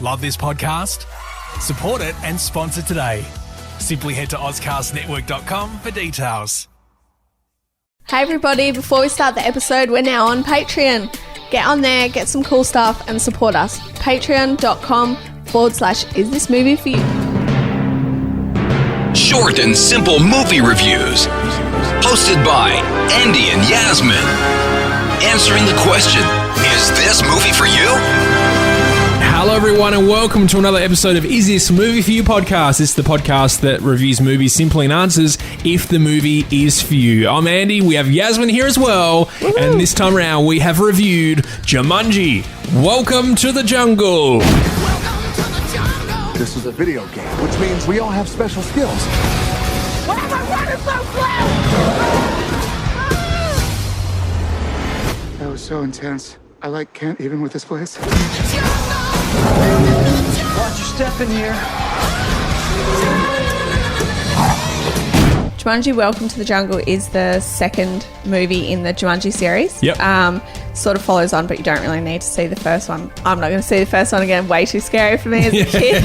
Love this podcast? Support it and sponsor today. Simply head to ozcastnetwork.com for details. Hey everybody, before we start the episode, we're now on Patreon. Get on there, get some cool stuff and support us. Patreon.com/Is This Movie For You? Short and simple movie reviews. Hosted by Andy and Yasmin. Answering the question, is this movie for you? Hello everyone and welcome to another episode of Is This Movie For You podcast. It's the podcast that reviews movies simply and answers if the movie is for you. I'm Andy, we have Yasmin here as well. Woo-hoo. And this time around we have reviewed Jumanji. Welcome to the jungle. This is a video game, which means we all have special skills. Why am I running so slow? That was so intense. I can't even with this place. Watch your step in here. Jumanji Welcome to the Jungle is the second movie in the Jumanji series. Yep. Sort of follows on, but you don't really need to see the first one. I'm not going to see the first one again. Way too scary for me as a kid.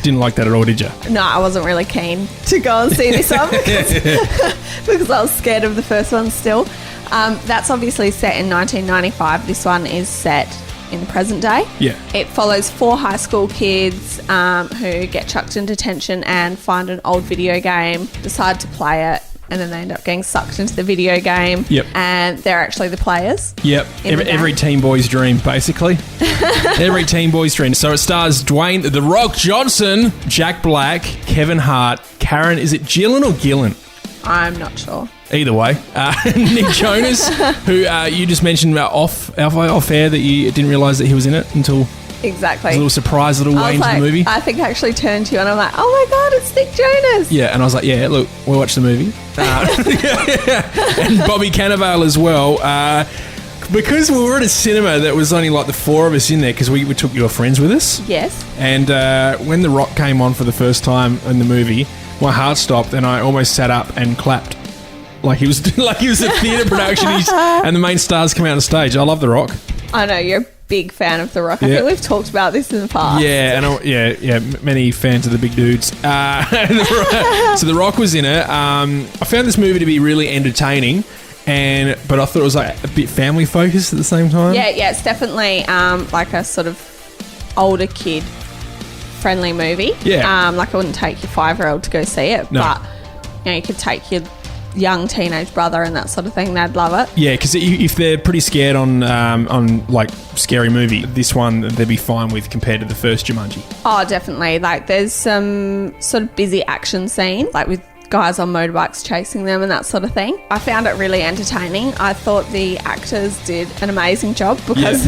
Didn't like that at all, did you? No, I wasn't really keen to go and see this one because I was scared of the first one still. That's obviously set in 1995. This one is set in the present day. Yeah. It follows 4 high school kids who get chucked into detention and find an old video game, decide to play it, and then they end up getting sucked into the video game. Yep. And they're actually the players. Yep. Every teen boy's dream, basically. Every teen boy's dream. So it stars Dwayne, The Rock Johnson, Jack Black, Kevin Hart, Karen, is it Gillan or Gillan? I'm not sure. Either way, Nick Jonas, who you just mentioned off air that you didn't realise that he was in it until exactly a little surprise, little way into the movie. I think I actually turned to you and I'm like, oh my god, it's Nick Jonas. Yeah, and I was like, yeah, look, we'll watch the movie. And Bobby Cannavale as well. Because we were at a cinema that was only like the 4 of us in there because we took your friends with us. Yes. And when The Rock came on for the first time in the movie, my heart stopped and I almost sat up and clapped. Like he was a theatre production and the main stars come out on stage. I love The Rock. I know, you're a big fan of The Rock. I think we've talked about this in the past. Yeah, and many fans of the big dudes. So The Rock was in it. I found this movie to be really entertaining, but I thought it was like a bit family focused at the same time. Yeah, it's definitely like a sort of older kid friendly movie. Yeah. Like I wouldn't take your 5-year-old to go see it, no. But you could take your young teenage brother and that sort of thing. They'd love it. Yeah, because if they're pretty scared on like scary movie, this one they'd be fine with compared to the first Jumanji. Oh, definitely. Like there's some sort of busy action scenes, like with guys on motorbikes chasing them and that sort of thing. I found it really entertaining. I thought the actors did an amazing job because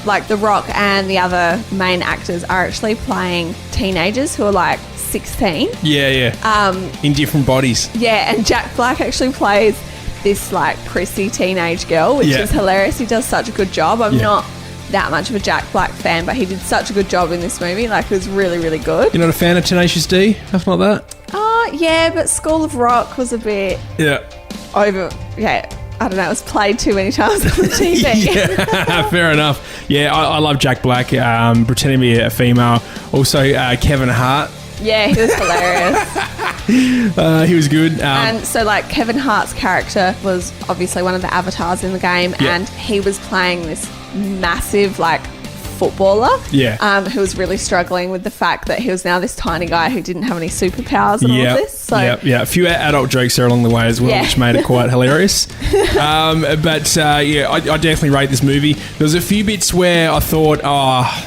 like The Rock and the other main actors are actually playing teenagers who are like 16. Yeah. In different bodies. Yeah, and Jack Black actually plays this like prissy teenage girl, which is hilarious. He does such a good job. I'm not that much of a Jack Black fan, but he did such a good job in this movie. Like it was really, really good. You're not a fan of Tenacious D? Nothing like that? Oh, yeah, but School of Rock was a bit over. Yeah. I don't know, it was played too many times on the TV. Yeah, fair enough. Yeah, I love Jack Black, pretending to be a female. Also, Kevin Hart. Yeah, he was hilarious. He was good. And so, like, Kevin Hart's character was obviously one of the avatars in the game, and he was playing this massive, like, footballer who was really struggling with the fact that he was now this tiny guy who didn't have any superpowers and all of this. So a few adult jokes there along the way as well, which made it quite hilarious. I definitely rate this movie. There was a few bits where I thought,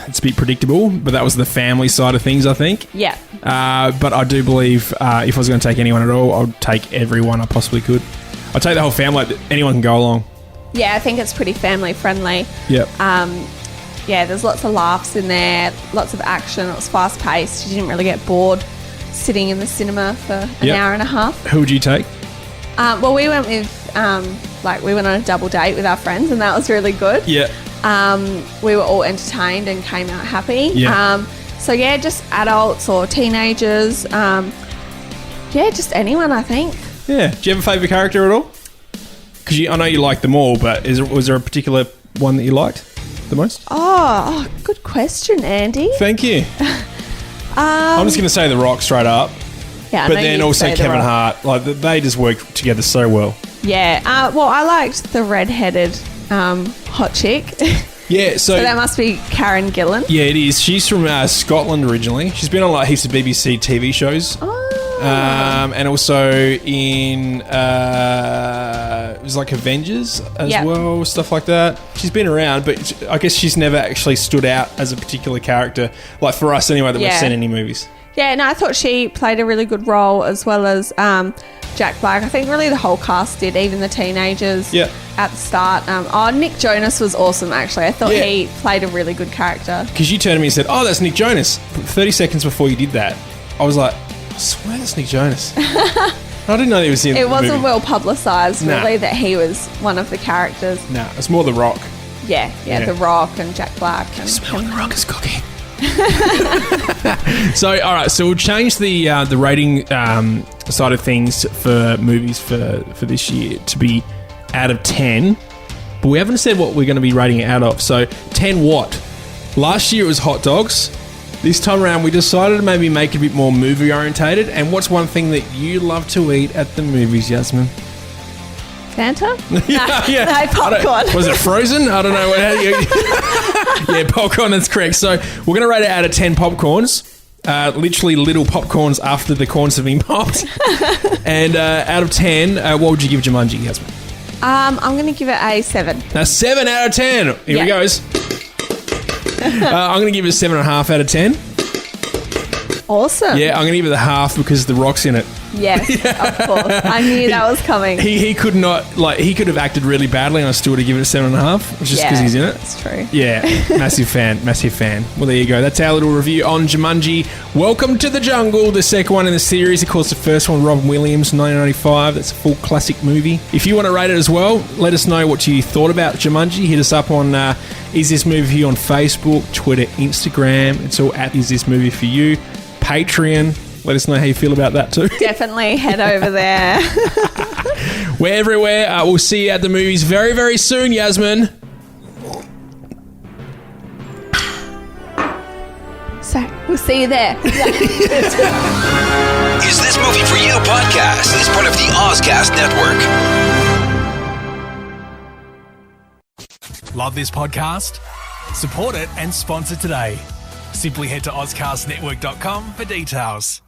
it's a bit predictable, but that was the family side of things, I think. Yeah. But I do believe if I was going to take anyone at all, I would take everyone I possibly could. I'd take the whole family. Anyone can go along. Yeah, I think it's pretty family friendly. Yep. Yeah, there's lots of laughs in there, lots of action. It was fast paced. You didn't really get bored sitting in the cinema for an hour and a half. Who would you take? Well, we went with we went on a double date with our friends, and that was really good. Yeah. We were all entertained and came out happy. Yeah. So just adults or teenagers. Just anyone, I think. Yeah. Do you have a favourite character at all? Because I know you like them all, but was there a particular one that you liked? the most? Oh, good question, Andy. Thank you. I'm just going to say The Rock straight up. Yeah, I But know then you'd also say The Kevin Rock. Hart. Like, they just work together so well. Yeah. Well, I liked the red-headed hot chick. Yeah, so So that must be Karen Gillan. yeah, it is. She's from Scotland originally. She's been on like heaps of BBC TV shows. And also in it was like Avengers as Yep. well, stuff like that. She's been around, but I guess she's never actually stood out as a particular character, like for us anyway, that we've Yeah. seen any movies. Yeah, no, I thought she played a really good role, as well as Jack Black. I think really the whole cast did, even the teenagers Yeah. at the start. Nick Jonas was awesome, actually. I thought Yeah. he played a really good character. Because you turned to me and said, "Oh, that's Nick Jonas." 30 seconds before you did that, I was like, "I swear that's Nick Jonas." I didn't know he was in It the wasn't movie. well publicised, Nah. really, that he was one of the characters. No, it's more The Rock. Yeah, Yeah. The Rock and Jack Black. And Smelling The Rock is cooking. So, all right, so we'll change the rating side of things for movies for this year to be out of 10. But we haven't said what we're going to be rating it out of. So, 10 what? Last year it was hot dogs. This time around we decided to maybe make it a bit more movie orientated. And what's one thing that you love to eat at the movies, Yasmin? Fanta? Yeah. No, popcorn. Was it frozen? I don't know. Yeah, popcorn, that's correct. So we're going to rate it out of 10 popcorns. Literally little popcorns after the corns have been popped. And out of 10, what would you give Jumanji, Yasmin? I'm going to give it a 7. Now, 7 out of 10. Here Yeah. we goes. I'm going to give it a 7.5 out of 10. Awesome. Yeah, I'm going to give it the half because The Rock's in it. Yes, of course. I knew that was coming. He could not, like, he could have acted really badly and I still would have given it a 7.5 just because he's in it. That's true. Yeah, massive fan, massive fan. Well, there you go. That's our little review on Jumanji. Welcome to the Jungle, the second one in the series. Of course, the first one, Robin Williams, 1995. That's a full classic movie. If you want to rate it as well, let us know what you thought about Jumanji. Hit us up on Is This Movie For You on Facebook, Twitter, Instagram. It's all at Is This Movie For You. Patreon. Let us know how you feel about that too. Definitely head over there. We're everywhere. We'll see you at the movies very, very soon, Yasmin. So, we'll see you there. Is This Movie For You podcast is part of the Ozcast Network. Love this podcast? Support it and sponsor today. Simply head to ozcastnetwork.com for details.